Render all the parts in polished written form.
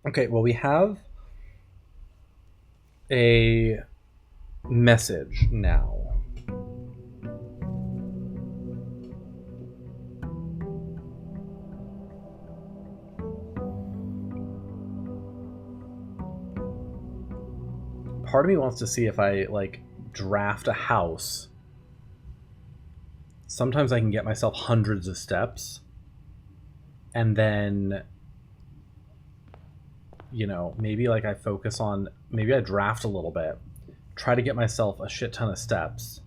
Okay, well, we have a message now. Part of me wants to see if I like draft a house. Sometimes I can get myself hundreds of steps, and then maybe like I focus on, maybe I draft a little bit, try to get myself a shit ton of steps,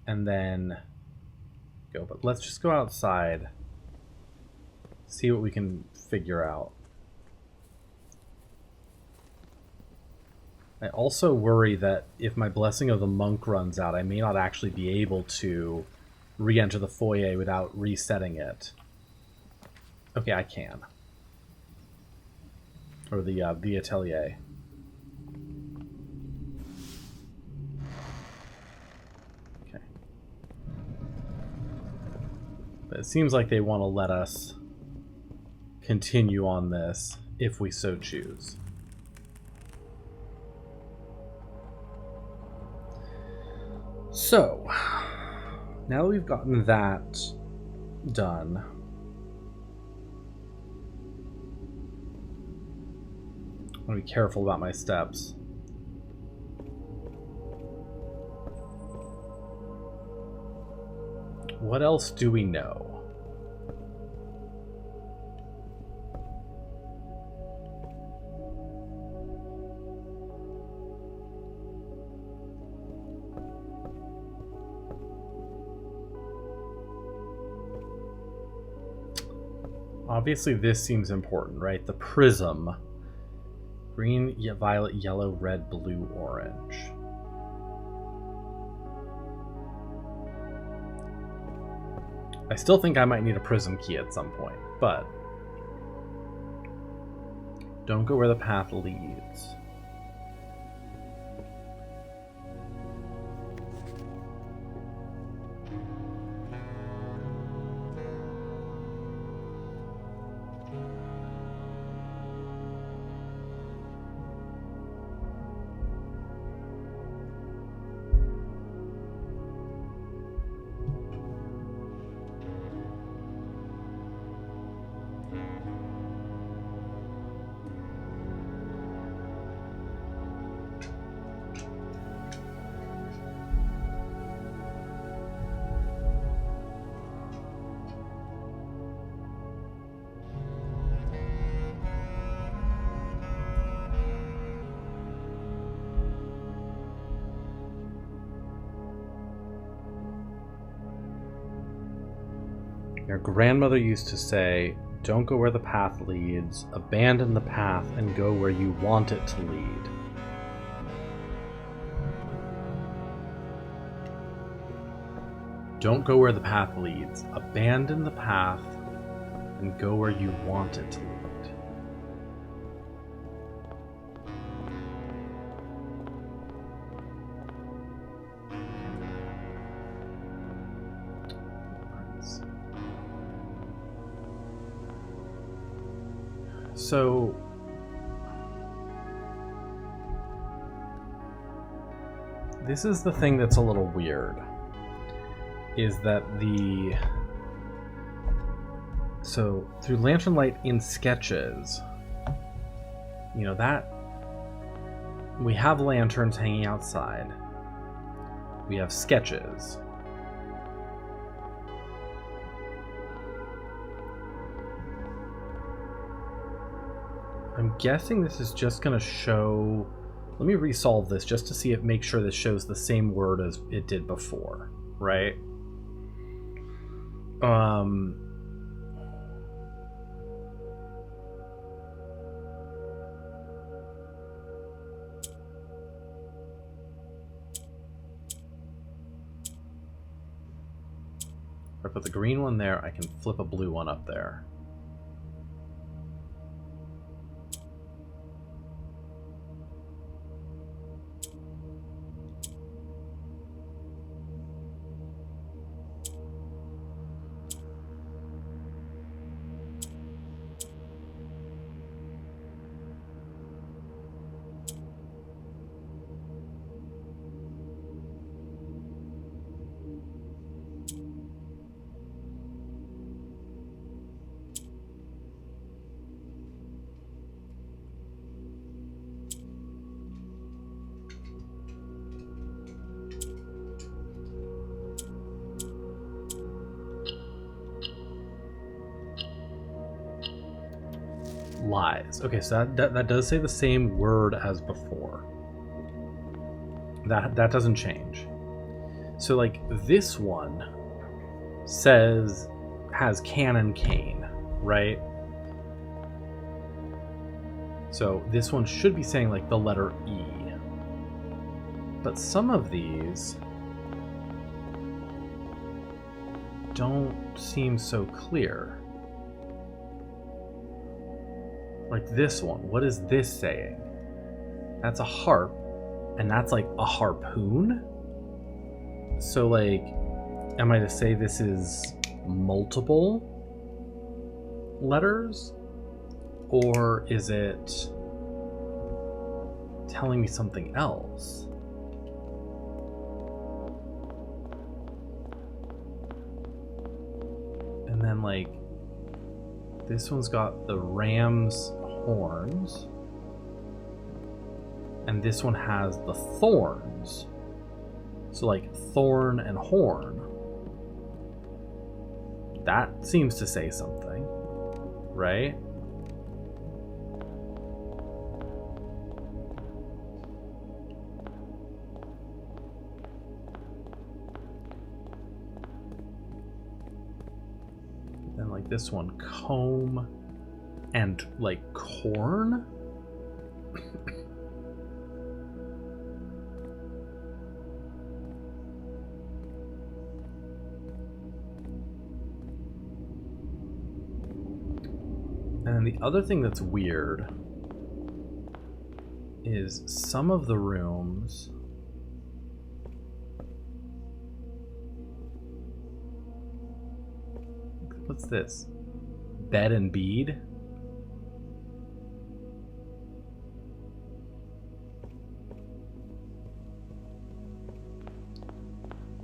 and then go. But let's just go outside, see what we can figure out. I also worry that if my Blessing of the Monk runs out, I may not actually be able to re-enter the foyer without resetting it. Okay, I can. Or the atelier. Okay. But it seems like they want to let us continue on this if we so choose. So, now that we've gotten that done, I'm going to be careful about my steps. What else do we know? Obviously, this seems important, right? The prism. Green, violet, yellow, red, blue, orange. I still think I might need a prism key at some point, but don't go where the path leads. Your grandmother used to say, don't go where the path leads, abandon the path and go where you want it to lead. Don't go where the path leads, abandon the path and go where you want it to lead. So this is the thing that's a little weird, is that through Lantern Light in sketches, that we have lanterns hanging outside. We have sketches. I'm guessing this is just going to show... Let me resolve this just to see if make sure this shows the same word as it did before, right? If I put the green one there, I can flip a blue one up there. lies. Okay, so that does say the same word as before. That doesn't change. So like this one has Canon Cane, right? So this one should be saying like the letter E. But some of these don't seem so clear. Like this one, what is this saying? That's a harp, and that's like a harpoon? So like, am I to say this is multiple letters? Or is it telling me something else? And then like, this one's got the ram's horns. And this one has the thorns. So like thorn and horn. That seems to say something, right? Then like this one, comb and like corn. And the other thing that's weird is some of the rooms what's this? Bed and bead?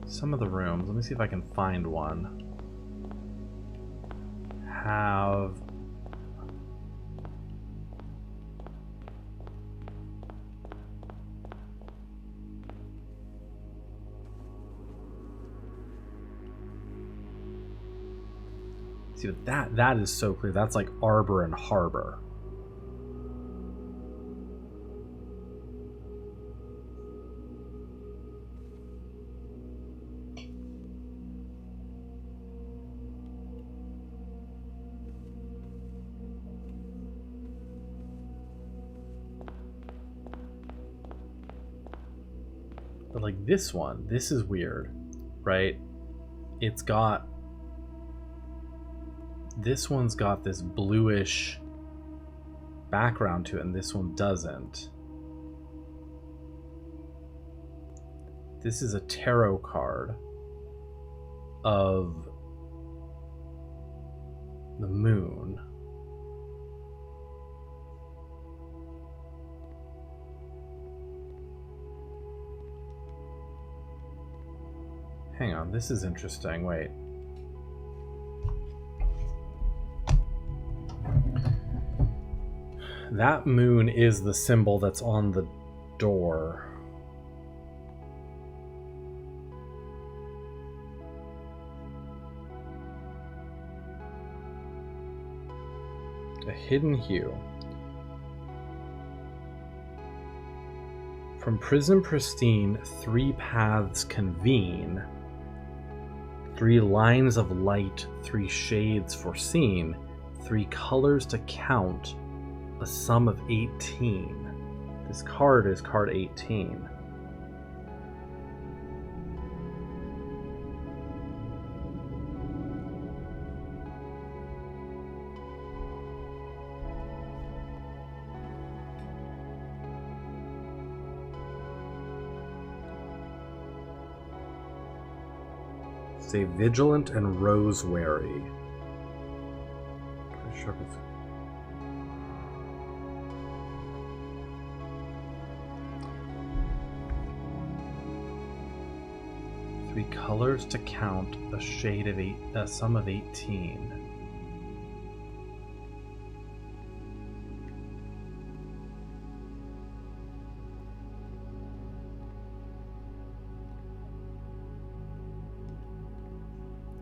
Some of the rooms, let me see if I can find one, have see that is so clear. That's like arbor and harbor. But like this one, this is weird, right? It's got, this one's got this bluish background to it, and this one doesn't. This is a tarot card of the moon. Hang on, this is interesting. Wait. That moon is the symbol that's on the door. A hidden hue. From prison pristine, 3 paths convene. 3 lines of light, 3 shades foreseen, 3 colors to count, a sum of 18. This card is card 18. Stay vigilant and rose-wary. Three colors to count, a shade of 8, a sum of 18.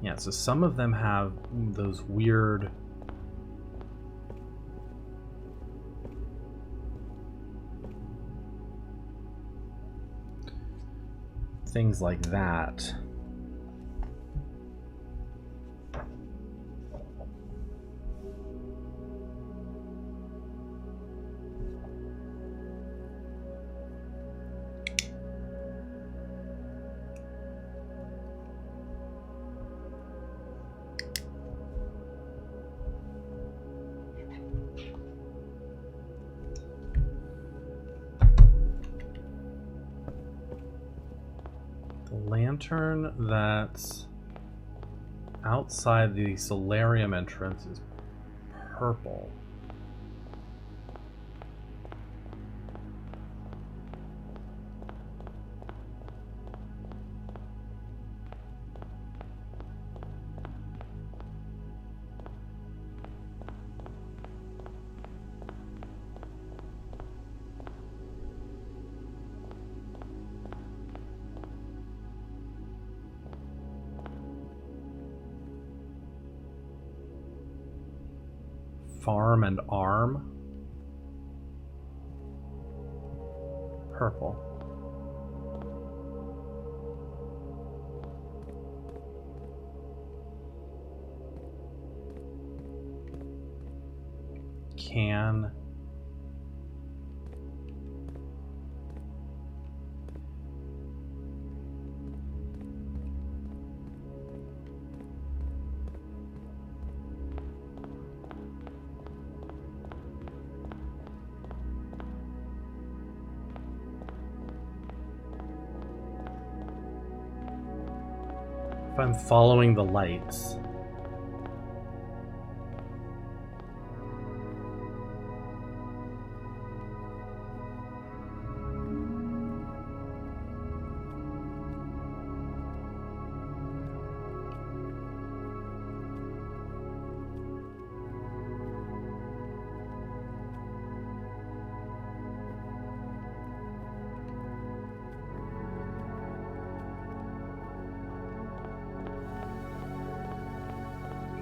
Yeah, so some of them have those weird things like that. Lantern that's outside the solarium entrance is purple. Farm and arm. Purple. Can. If I'm following the lights.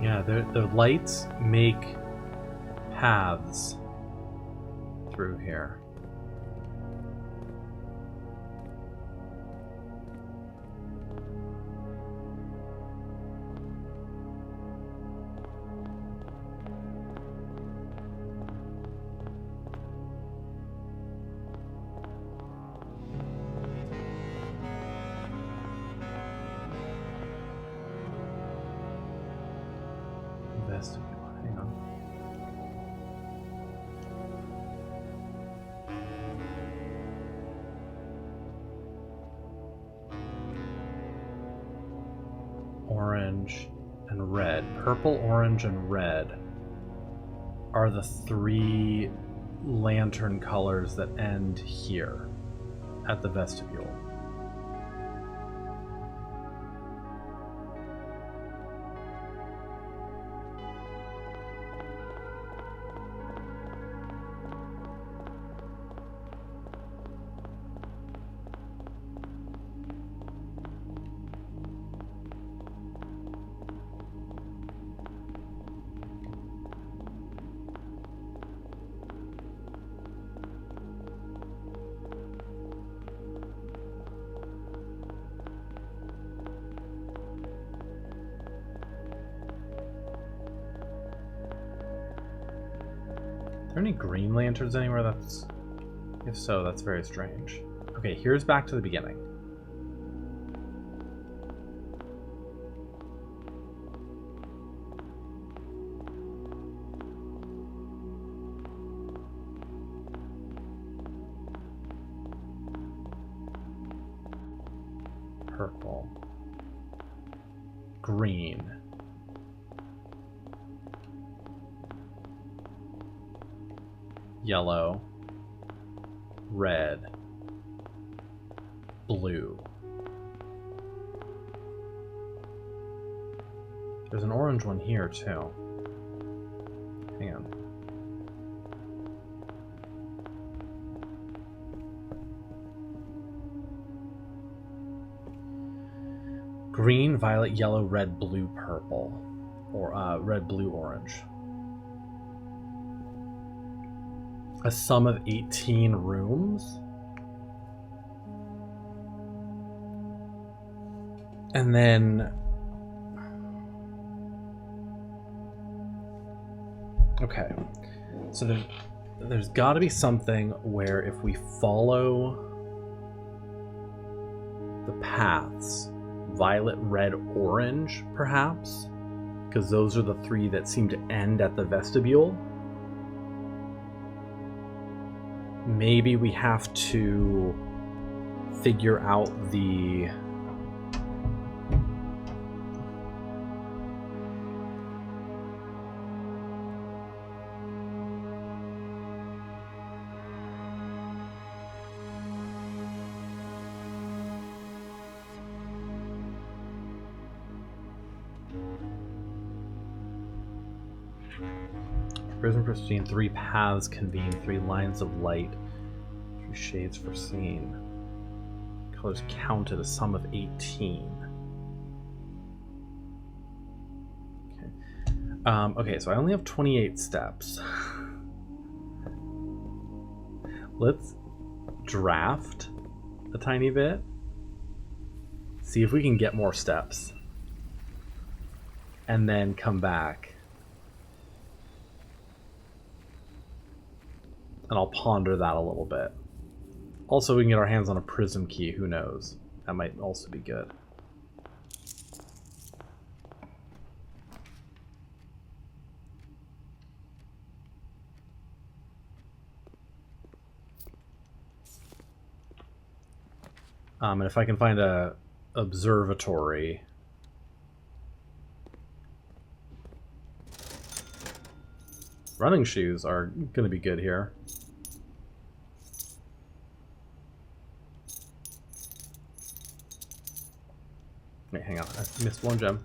Yeah, the lights make paths through here. Vestibule, hang on. Orange and red. Purple, orange, and red are the three lantern colors that end here at the vestibule. Are there any green lanterns anywhere? That's... If so, that's very strange. Okay, here's back to the beginning. Purple. Green. Yellow, red, blue. There's an orange one here too. Hang on. Green, violet, yellow, red, blue, purple. Or red, blue, orange. A sum of 18 rooms? And then... Okay. So there's got to be something where if we follow the paths, violet, red, orange, perhaps, because those are the three that seem to end at the vestibule. Maybe we have to figure out the... Prism pristine, 3 paths convene, 3 lines of light, 3 shades foreseen. Colors counted, a sum of 18. Okay. Okay, so I only have 28 steps. Let's draft a tiny bit. See if we can get more steps. And then come back. And I'll ponder that a little bit. Also, we can get our hands on a prism key, who knows? That might also be good. And if I can find a observatory... Running shoes are going to be good here. Wait, hang on. I missed one gem.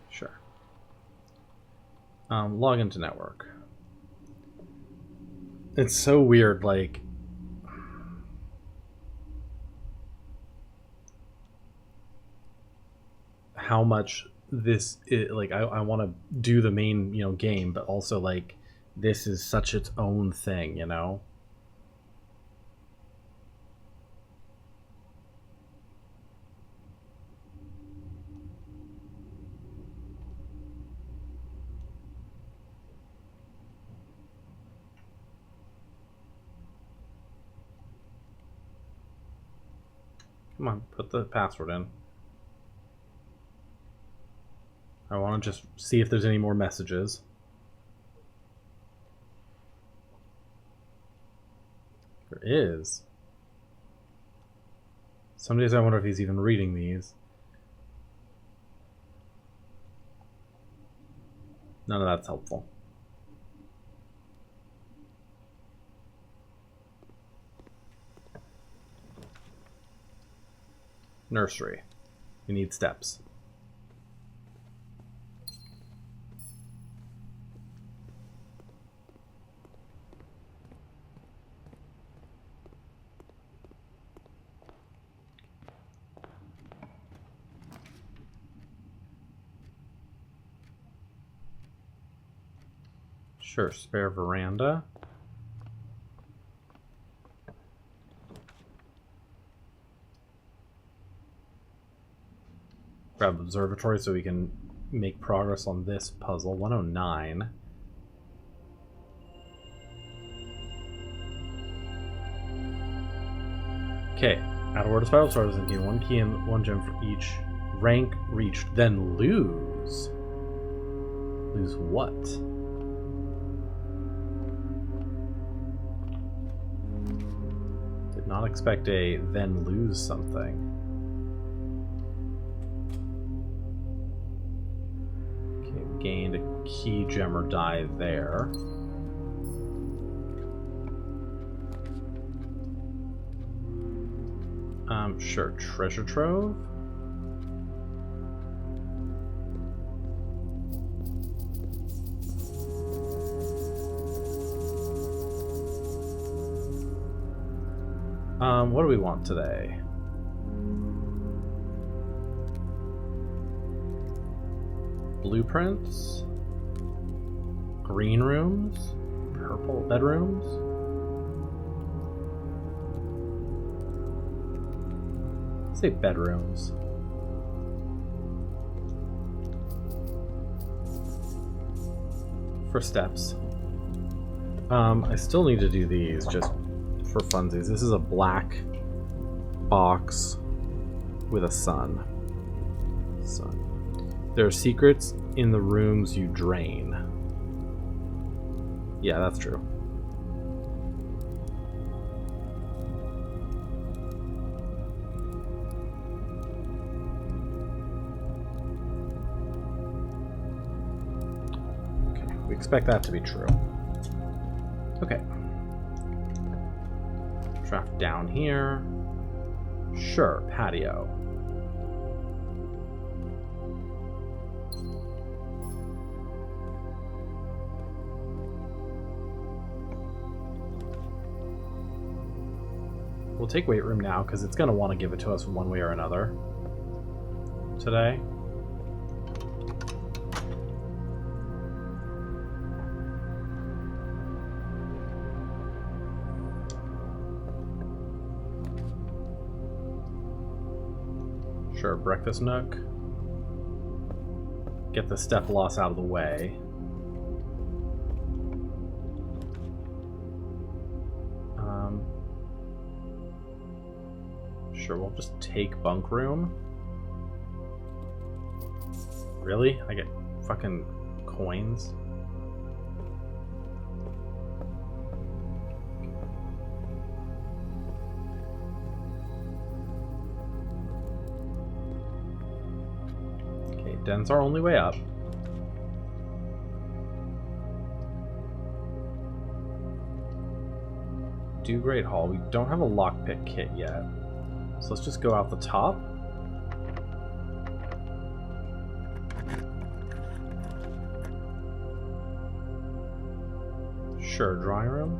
Sure. Log into network. It's so weird, like... how much this is, like, I want to do the main, game, but also, like, this is such its own thing, Come on, put the password in. I want to just see if there's any more messages. There is. Some days I wonder if he's even reading these. None of that's helpful. Nursery. We need steps. Sure, spare veranda. Grab observatory so we can make progress on this puzzle. 109. Okay, add a word to spiral stars and gain 1 key and 1 gem for each rank reached. Then lose. Lose what? Did not expect a then lose something. Gained a key, gem, or die there. Sure, treasure trove. What do we want today? Blueprints? Green rooms? Purple bedrooms? Let's say bedrooms. For steps. I still need to do these just for funsies. This is a black box with a sun. There are secrets in the rooms you drain. Yeah, that's true. Okay, we expect that to be true. Okay. Draft down here. Sure, patio. We'll take weight room now because it's going to want to give it to us one way or another today. Sure, breakfast nook. Get the step loss out of the way. Sure, we'll just take bunk room. Really? I get fucking coins? Okay, den's our only way up. Do Great Hall. We don't have a lockpick kit yet. So let's just go out the top. Sure, drawing room.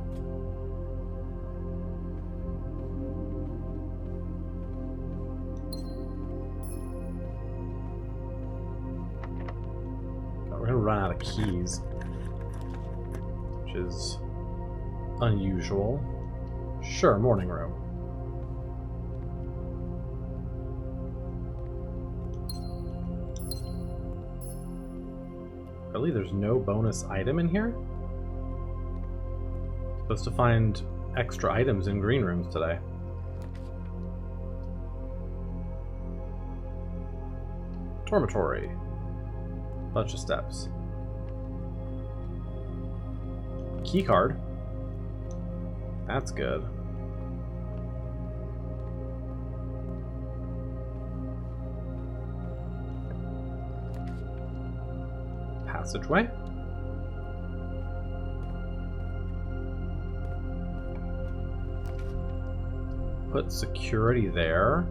God, we're gonna run out of keys, which is unusual. Sure, morning room. Really? There's no bonus item in here? Supposed to find extra items in green rooms today. Dormitory. Bunch of steps. Key card. That's good. Passageway. Put security there.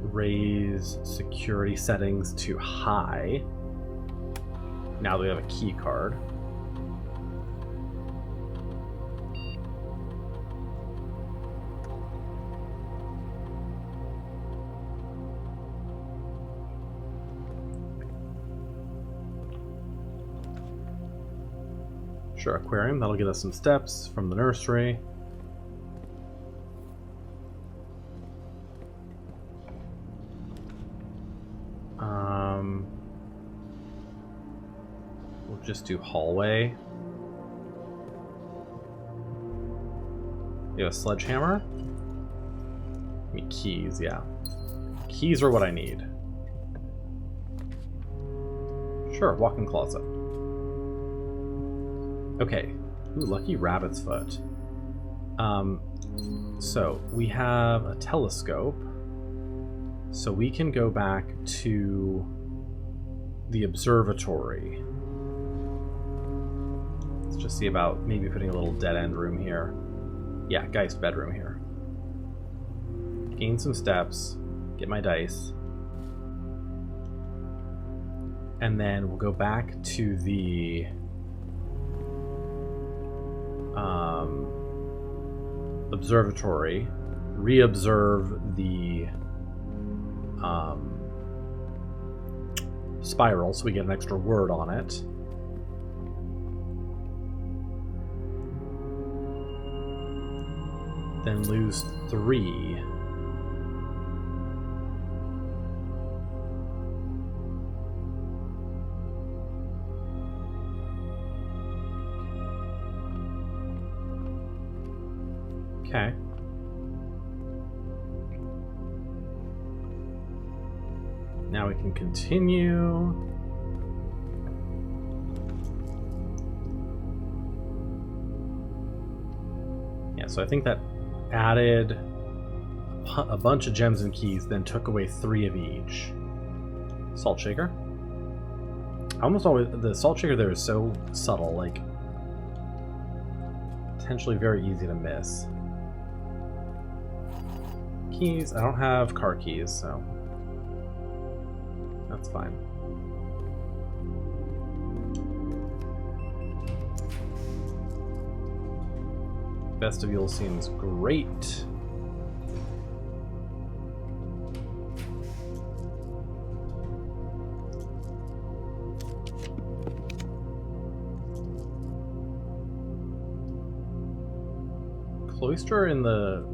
Raise security settings to high. Now that we have a key card. Sure, aquarium. That'll get us some steps from the nursery. We'll just do hallway. You have a sledgehammer? Give me keys, yeah. Keys are what I need. Sure, walk-in closet. Okay. Ooh, lucky rabbit's foot. So we have a telescope. So we can go back to the observatory. Let's just see about maybe putting a little dead-end room here. Yeah, Geist bedroom here. Gain some steps. Get my dice. And then we'll go back to the observatory, re-observe the spiral so we get an extra word on it. Then lose 3. Okay. Now we can continue. Yeah, so I think that added a bunch of gems and keys, then took away 3 of each. Salt shaker. Almost always, the salt shaker there is so subtle, like potentially very easy to miss. Keys. I don't have car keys, so that's fine. Vestibule seems great. Cloister in the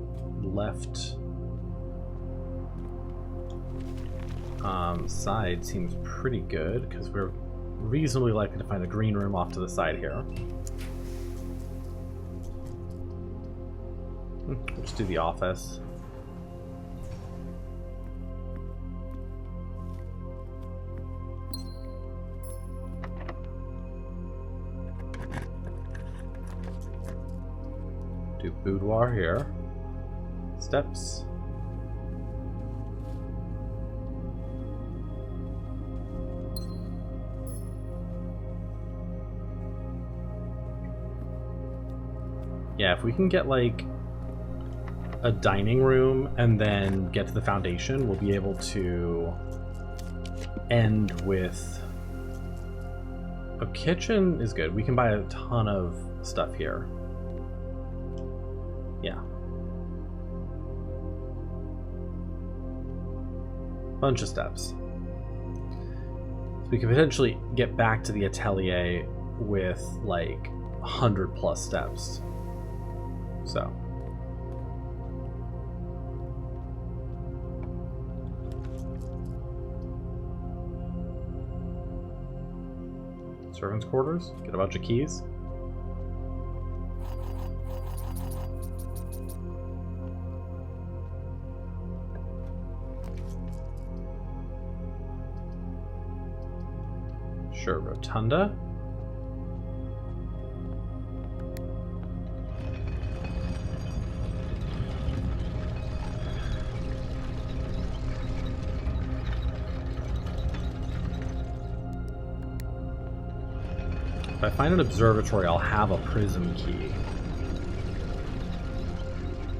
left side seems pretty good because we're reasonably likely to find a green room off to the side here. We'll just do the office. Do boudoir here. Steps. Yeah, if we can get like a dining room and then get to the foundation, we'll be able to end with a kitchen is good. We can buy a ton of stuff here. Yeah. Bunch of steps. So we could potentially get back to the atelier with like 100 plus steps. So. Servants' quarters, get a bunch of keys. Sure, rotunda. If I find an observatory, I'll have a prism key,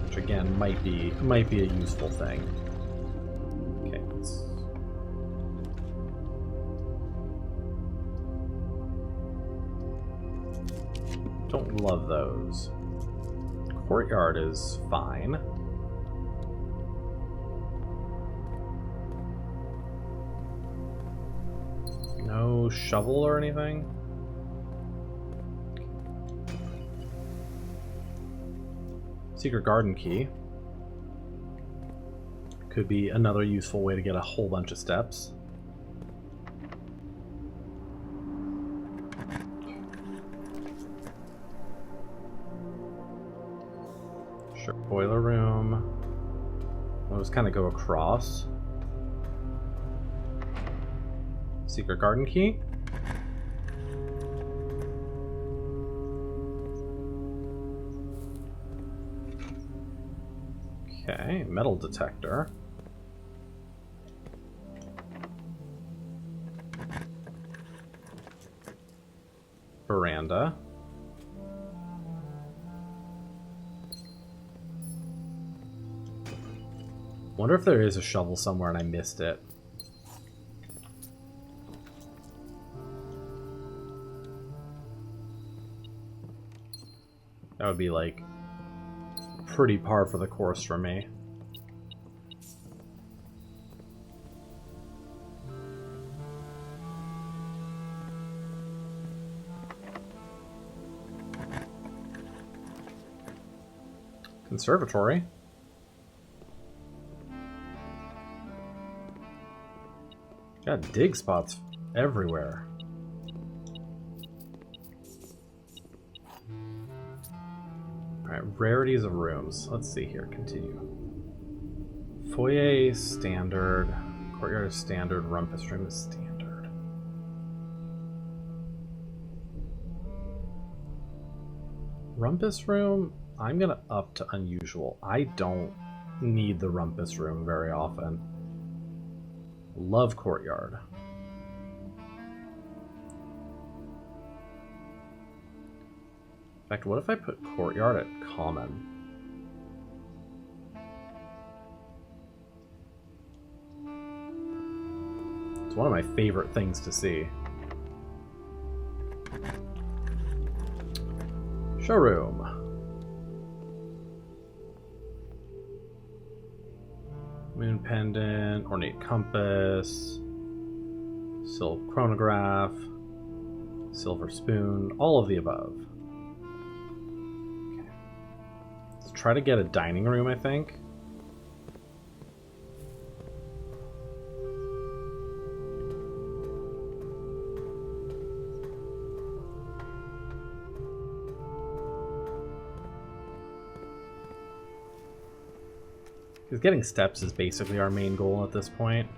which again might be a useful thing. Okay. Don't love those. Courtyard is fine. No shovel or anything. Secret garden key. Could be another useful way to get a whole bunch of steps. Sure, boiler room. We'll just kind of go across. Secret garden key. Okay, metal detector. Veranda. Wonder if there is a shovel somewhere and I missed it. That would be like pretty par for the course for me. Conservatory. Got dig spots everywhere. Alright, rarities of rooms. Let's see here. Continue. Foyer is standard. Courtyard is standard. Rumpus room is standard. Rumpus room, I'm gonna up to unusual. I don't need the rumpus room very often. Love courtyard. In fact, what if I put courtyard at common? It's one of my favorite things to see. Showroom. Moon pendant, ornate compass, silk chronograph, silver spoon, all of the above. Okay. Let's try to get a dining room, I think. Because getting steps is basically our main goal at this point.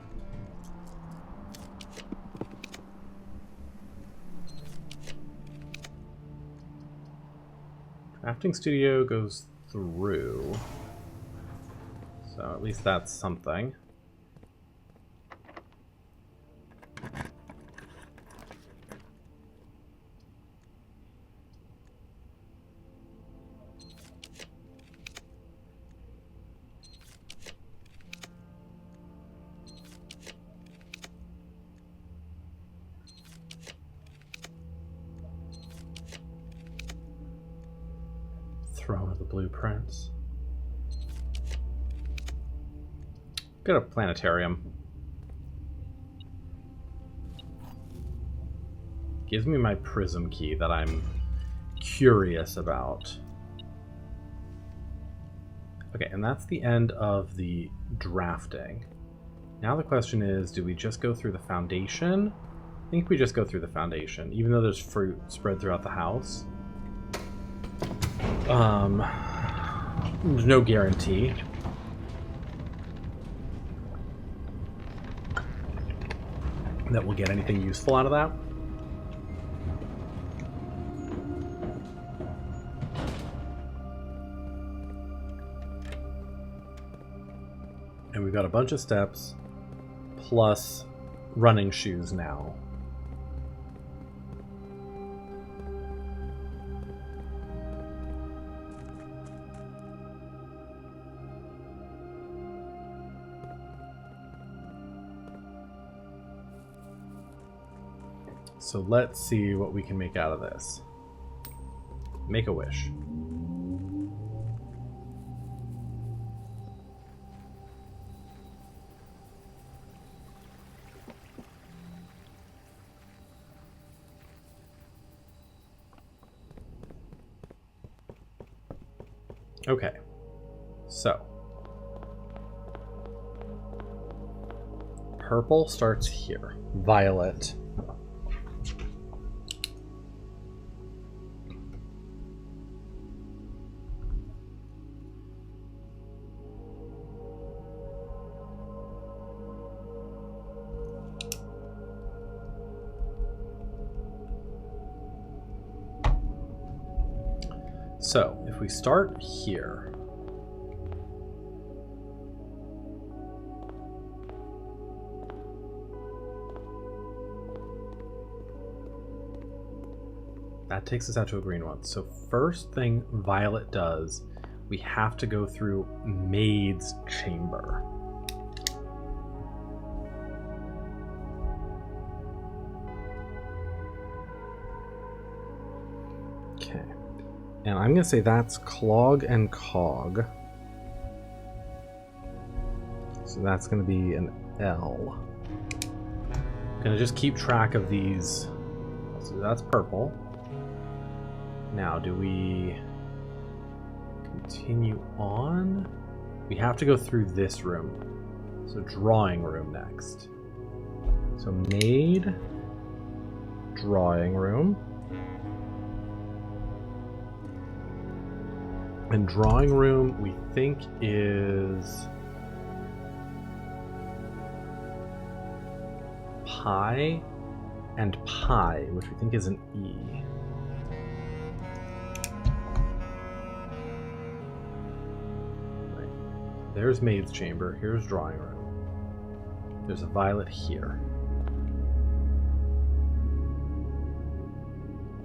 Crafting studio goes through. So at least that's something. Throne of the Blueprints. Got a planetarium. Gives me my prism key that I'm curious about. Okay, and that's the end of the drafting. Now the question is, do we just go through the foundation? I think we just go through the foundation, even though there's fruit spread throughout the house. There's no guarantee. That we'll get anything useful out of that. And we've got a bunch of steps, plus running shoes now. So let's see what we can make out of this. Make a wish. Okay, so purple starts here. Violet. So, if we start here, that takes us out to a green one. So first thing Violet does, we have to go through Maid's Chamber. And I'm going to say that's clog and cog. So that's going to be an L. I'm going to just keep track of these. So that's purple. Now, do we continue on? We have to go through this room. So drawing room next. So made, drawing room. And drawing room we think is pi and pi, which we think is an E. Right. There's maid's chamber, here's drawing room. There's a violet here.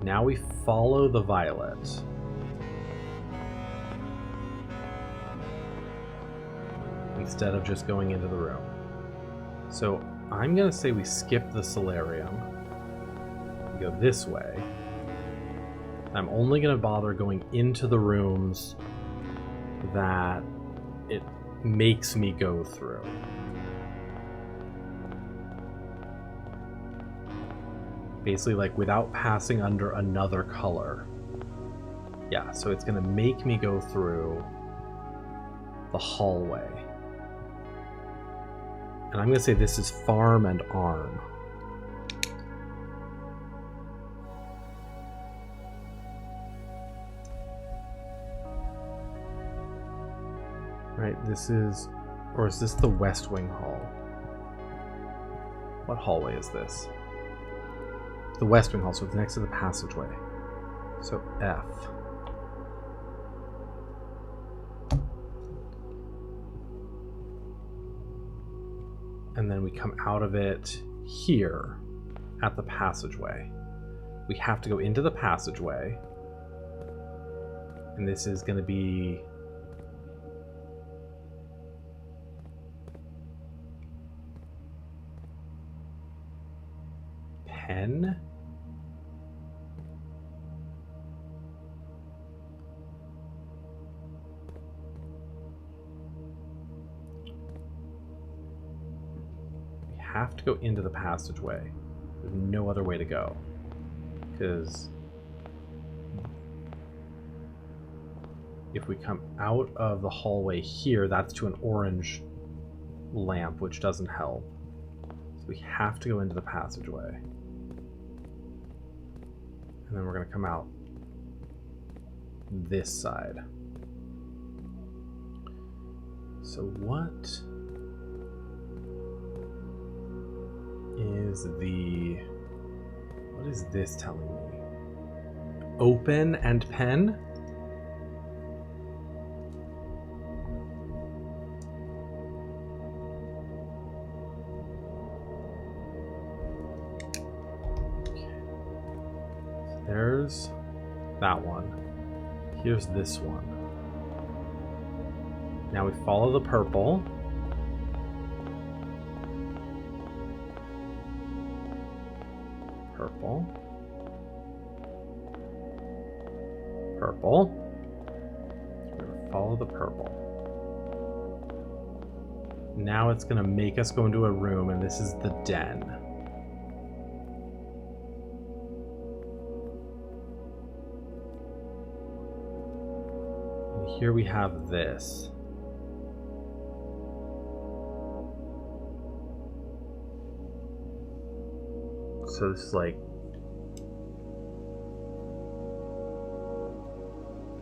Now we follow the violet. Instead of just going into the room. So I'm going to say we skip the solarium. We go this way. I'm only going to bother going into the rooms that it makes me go through. Basically, like, without passing under another color. Yeah, so it's going to make me go through the hallway. And I'm going to say this is farm and arm. Right, this is... Or is this the West Wing Hall? What hallway is this? The West Wing Hall, so it's next to the passageway. So F. And then we come out of it here at the passageway. We have to go into the passageway. And this is going to be... pen? Have to go into the passageway. There's no other way to go. Because if we come out of the hallway here, that's to an orange lamp, which doesn't help. So we have to go into the passageway. And then we're going to come out this side. So what is this telling me? Open and pen? Okay. So there's that one. Here's this one. Now we follow the purple. Purple. Purple. We're going to follow the purple. Now it's going to make us go into a room, and this is the den. And here we have this. So this is like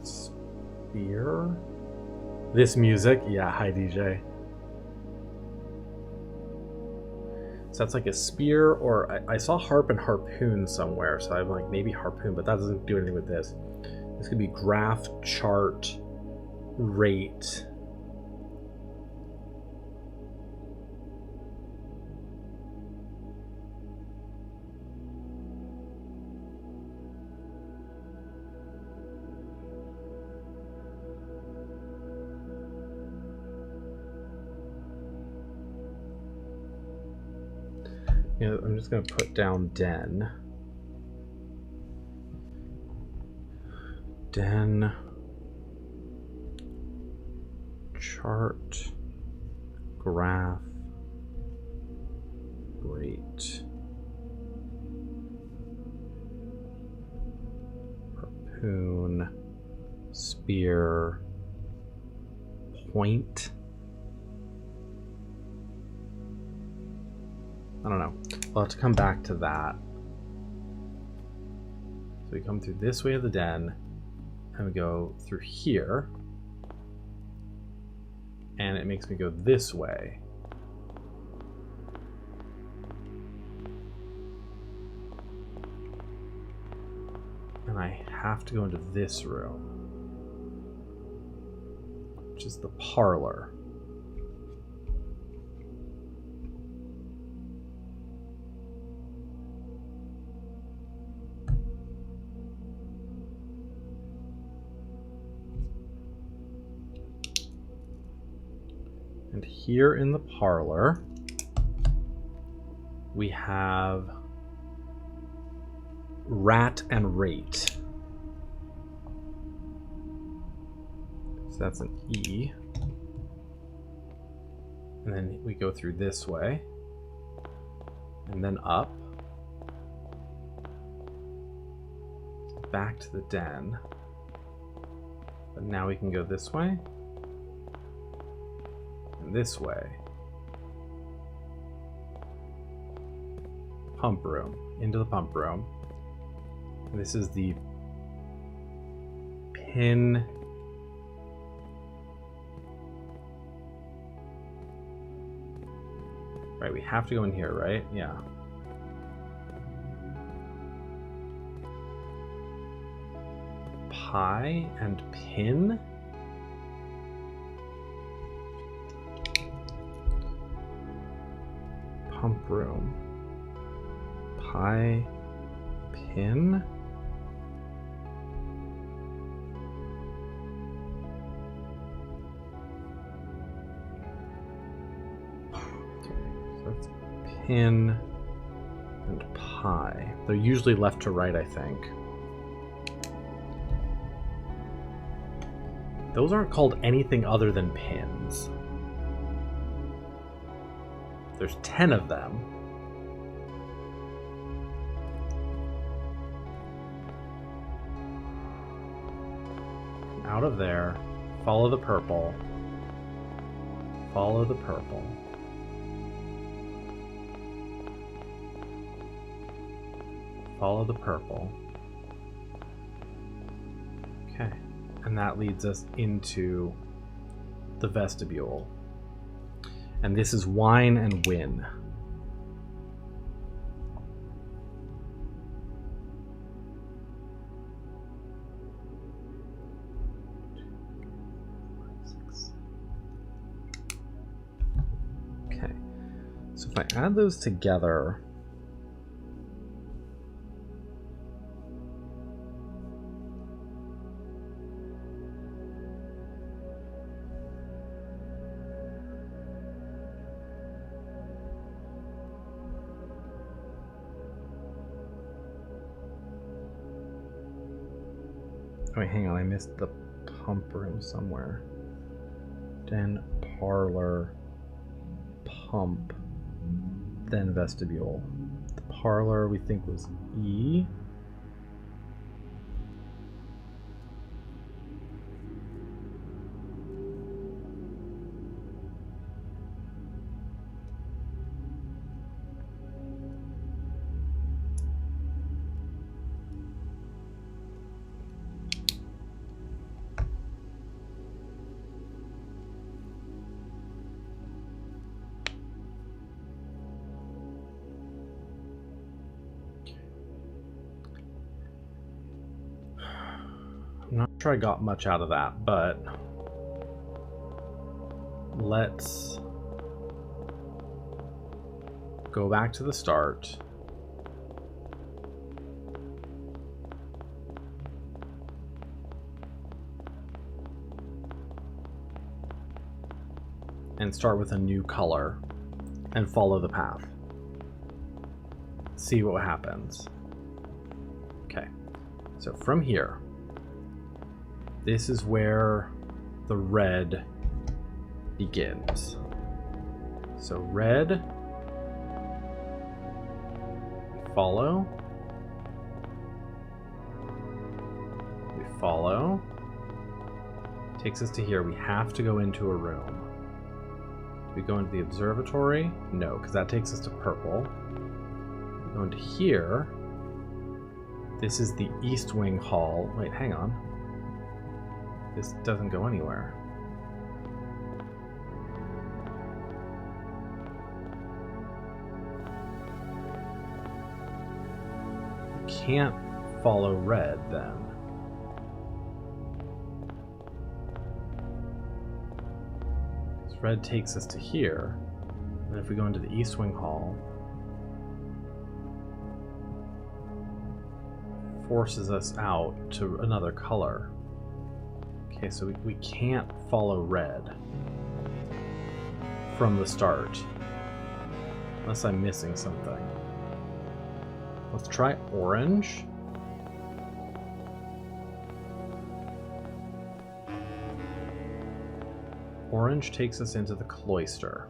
spear. This music, yeah, hi DJ. So that's like a spear, or I saw harp and harpoon somewhere, so I'm like maybe harpoon, but that doesn't do anything with this. This could be graph, chart, rate. You know, I'm just going to put down den. Den. Chart. Graph. Great. Harpoon. Spear. Point. I don't know. We'll have to come back to that. So we come through this way of the den, and we go through here, and it makes me go this way. And I have to go into this room, which is the parlor. And here in the parlor, we have rat and rate. So that's an E. And then we go through this way, and then up, back to the den. But now we can go this way, and this way. Pump room, into the pump room. And this is the pin. Right, we have to go in here, right? Yeah. Pie and pin? Pump room. Pie, pin? Pin and pie. They're usually left to right, I think. Those aren't called anything other than pins. There's 10 of them. Out of there, follow the purple. Follow the purple. Follow the purple. Okay, and that leads us into the vestibule. And this is wine and win. Okay, so if I add those together, wait, hang on, I missed the pump room somewhere. Den, parlor, pump, then vestibule. The parlor we think was E. I'm not sure I got much out of that, but let's go back to the start. And start with a new color and follow the path. See what happens. Okay, so from here, This is where the red begins. So red, follow, we follow, takes us to here. We have to go into a room. Do we go into the observatory? No, because that takes us to purple. We go into here. This is the East Wing Hall. Wait, hang on. This doesn't go anywhere. Can't follow red then. Because red takes us to here. And if we go into the East Wing Hall, forces us out to another color. Okay, so we can't follow red from the start. Unless I'm missing something. Let's try orange. Orange takes us into the cloister.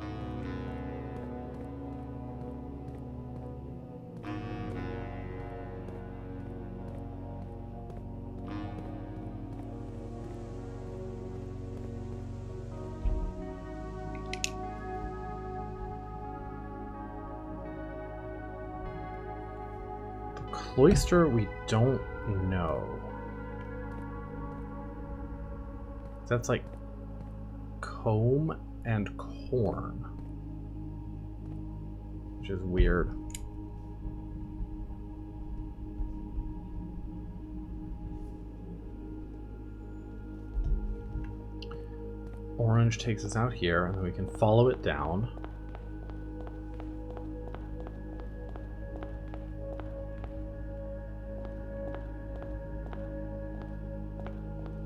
Cloister, we don't know. That's like comb and corn, which is weird. Orange takes us out here, and then we can follow it down.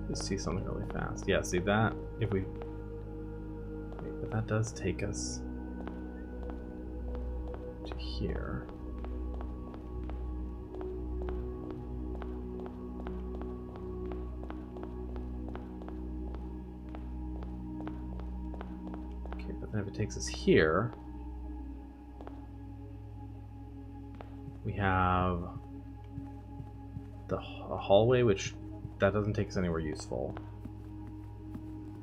Let's see something really fast. Yeah, see that? If we... Wait, but that does take us to here. Okay, but then if it takes us here, we have a hallway, which that doesn't take us anywhere useful.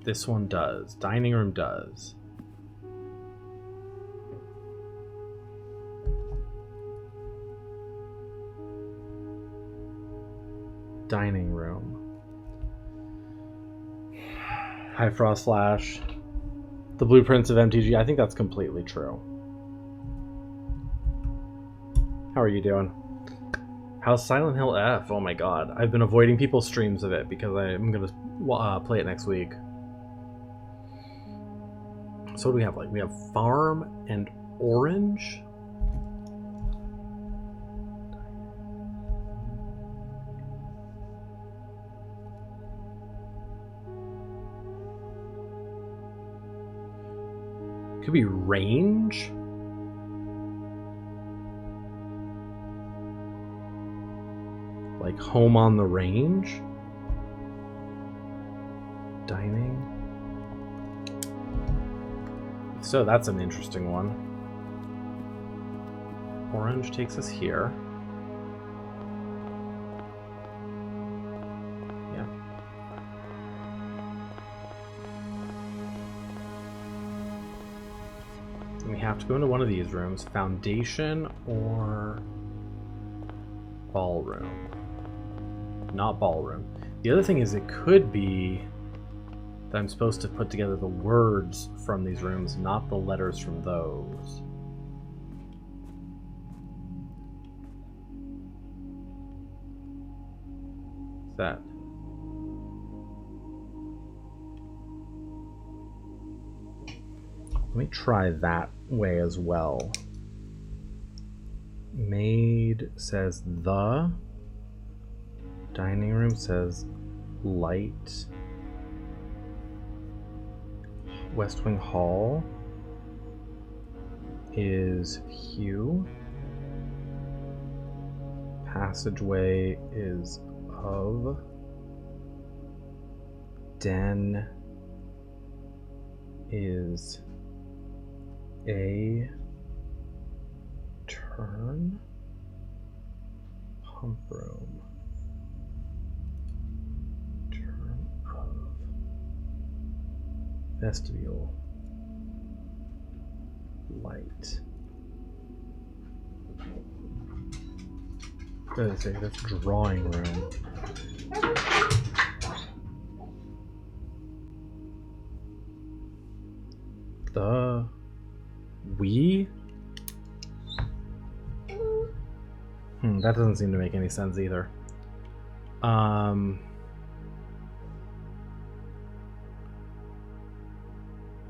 This one does. Dining room does. Dining room. Hi, Frost Flash. The blueprints of MTG. I think that's completely true. How are you doing? How's Silent Hill F? Oh my god. I've been avoiding people's streams of it because I'm going to play it next week. So what do we have? Like, we have farm and orange? Could be range? Like home on the range? Dining? So that's an interesting one. Orange takes us here. Yeah. And we have to go into one of these rooms. Foundation or ballroom. Not ballroom. The other thing is it could be that I'm supposed to put together the words from these rooms, not the letters from those. That. Let me try that way as well. Maid says the. Dining room says light. West Wing Hall is hue. Passageway is of. Den is a turn. Pump room. Turn of vestibule. Light. That's drawing room. The we? That doesn't seem to make any sense either.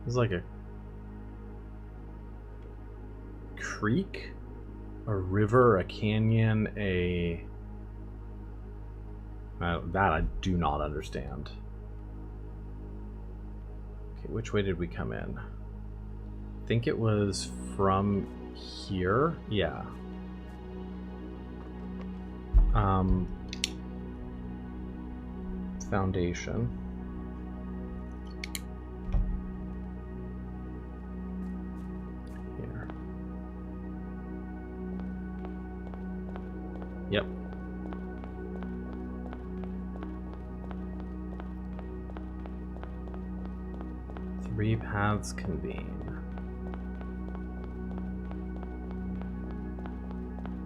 It's like a creek, a river, a canyon, that I do not understand. Okay, which way did we come in? I think it was from here. Yeah. Foundation. Here. Yep. Three paths convene.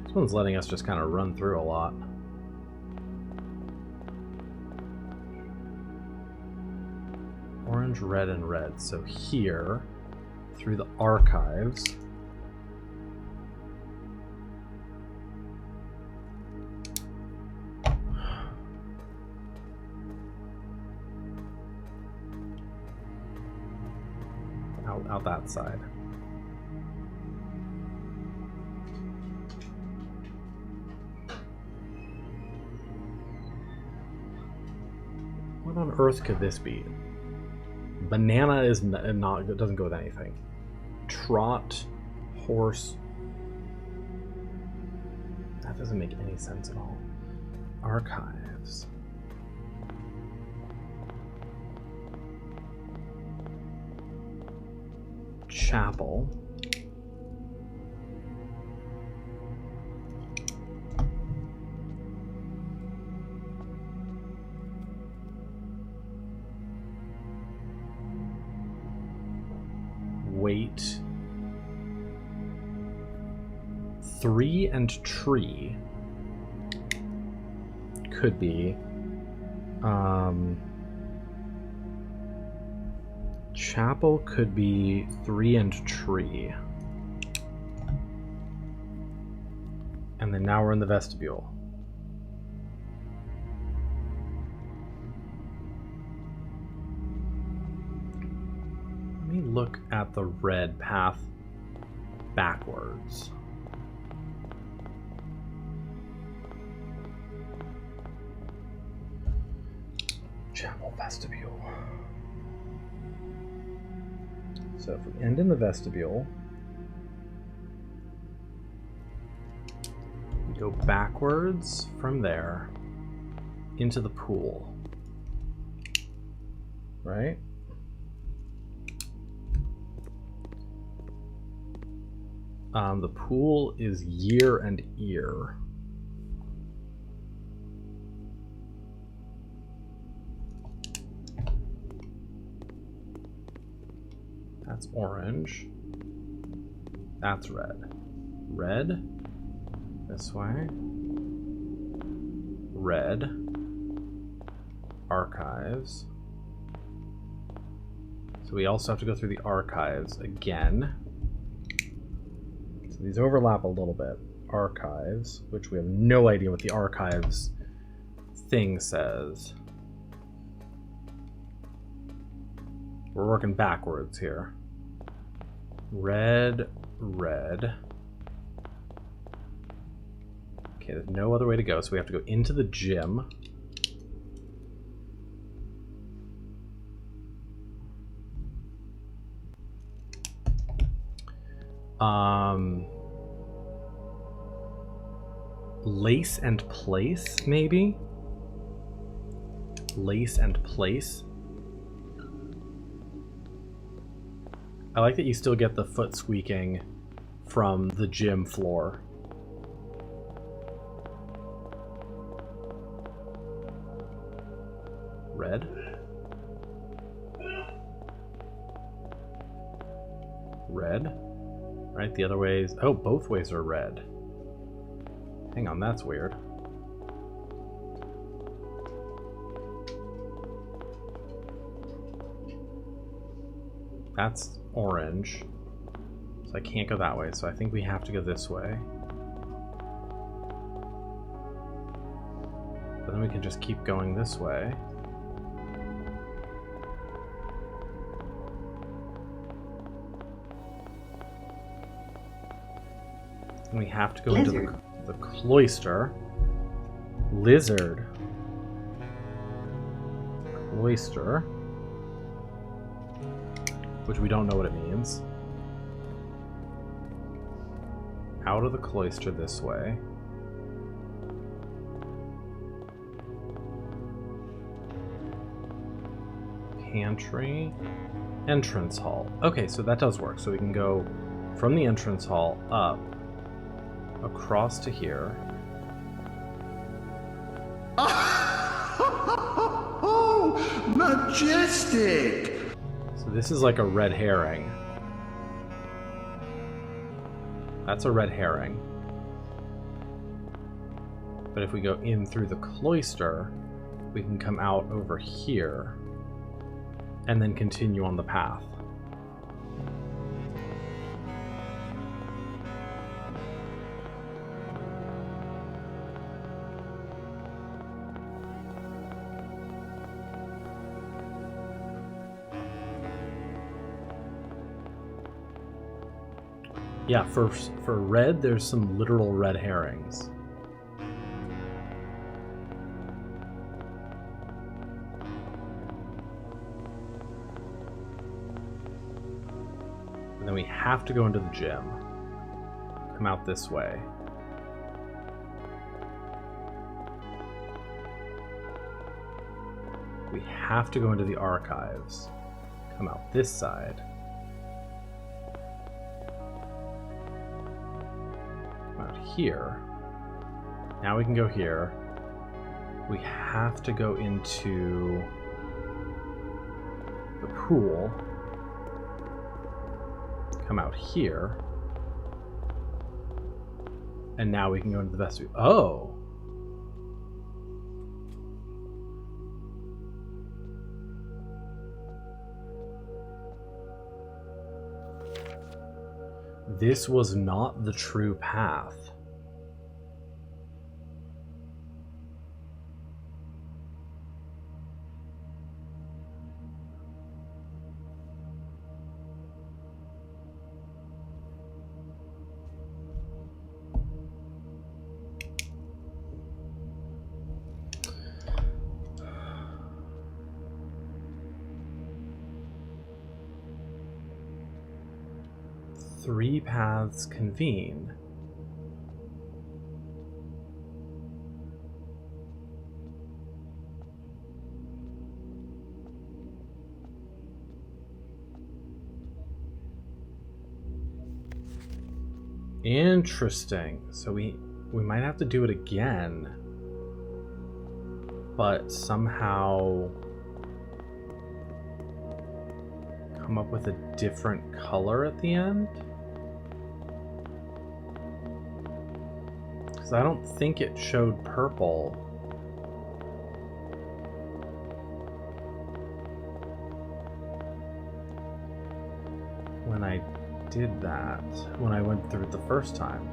This one's letting us just kind of run through a lot. Orange, red, and red. So here, through the archives, out that side. What on earth could this be? Banana is not, it doesn't go with anything. Trot, horse. That doesn't make any sense at all. Archives. Chapel. Wait. 3 and tree could be chapel could be 3 and tree. And then now we're in the vestibule. Let me look at the red path backwards. Chapel vestibule. So if we end in the vestibule, we go backwards from there into the pool, right? The pool is year and ear. That's orange. That's red. Red. This way. Red. Archives. So we also have to go through the archives again. So these overlap a little bit. Archives, which we have no idea what the archives thing says. We're working backwards here. Red, red. Okay, there's no other way to go, so we have to go into the gym. Lace and place, maybe? Lace and place. I like that you still get the foot squeaking from the gym floor. Red? Red? Right, the other ways... Oh, both ways are red. Hang on, that's weird. That's orange. So I can't go that way, so I think we have to go this way. But then we can just keep going this way. And we have to go into the cloister. Lizard. Cloister. Which we don't know what it means. Out of the cloister this way. Pantry. Entrance hall. Okay, so that does work. So we can go from the entrance hall up, across to here. Oh, majestic! So this is like a red herring. That's a red herring. But if we go in through the cloister, we can come out over here and then continue on the path. Yeah, for red, there's some literal red herrings. And then we have to go into the gym. Come out this way. We have to go into the archives. Come out this side. Here. Now we can go here. We have to go into the pool. Come out here. And now we can go into the vestibule. Oh! This was not the true path. Three paths convene. Interesting. So we might have to do it again, but somehow come up with a different color at the end. Because I don't think it showed purple. When I did that, when I went through it the first time.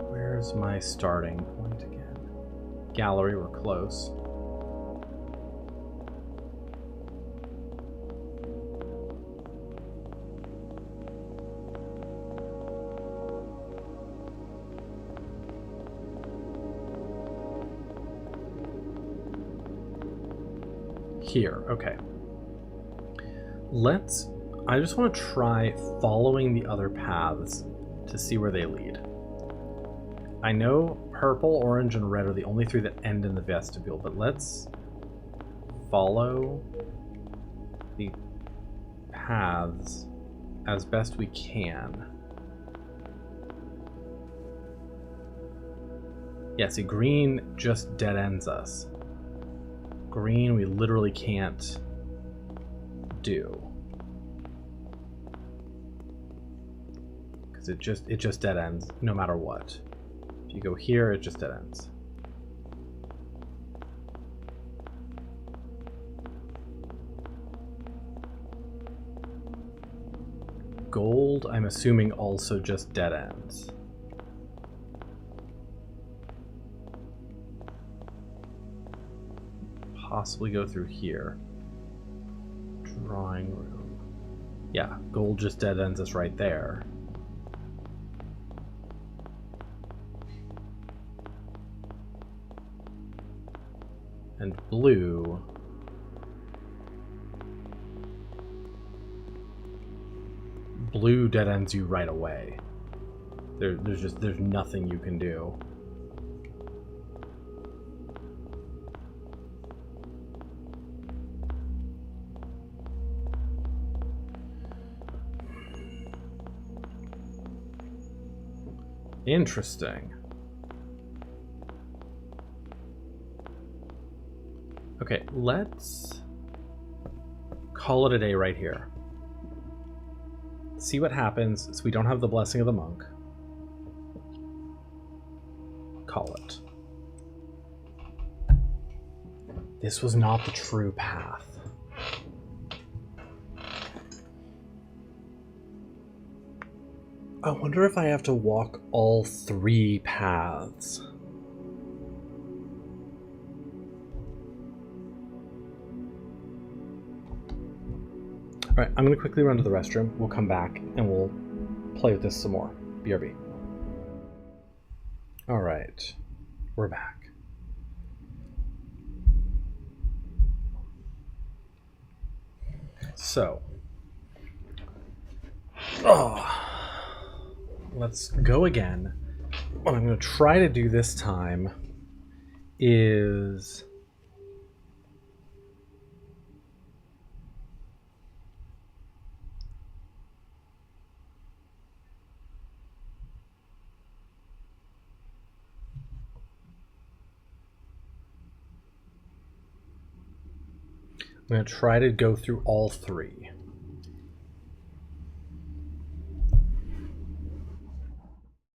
Where's my starting point again? Gallery, we're close. Here, okay. I just want to try following the other paths to see where they lead. I know purple, orange, and red are the only three that end in the vestibule, but let's follow the paths as best we can. Yeah, see, green just dead ends us. Green we literally can't do. Because it just dead ends no matter what. If you go here, it just dead ends. Gold, I'm assuming, also just dead ends. Possibly go through here. Drawing room. Yeah, gold just dead ends us right there. And blue. Blue dead ends you right away. There's nothing you can do. Interesting. Okay, let's call it a day right here. See what happens so we don't have the blessing of the monk. Call it. This was not the true path. I wonder if I have to walk all three paths. Alright, I'm going to quickly run to the restroom. We'll come back and we'll play with this some more. BRB. Alright, we're back. So, let's go again. What I'm going to try to do this time is I'm going to try to go through all three.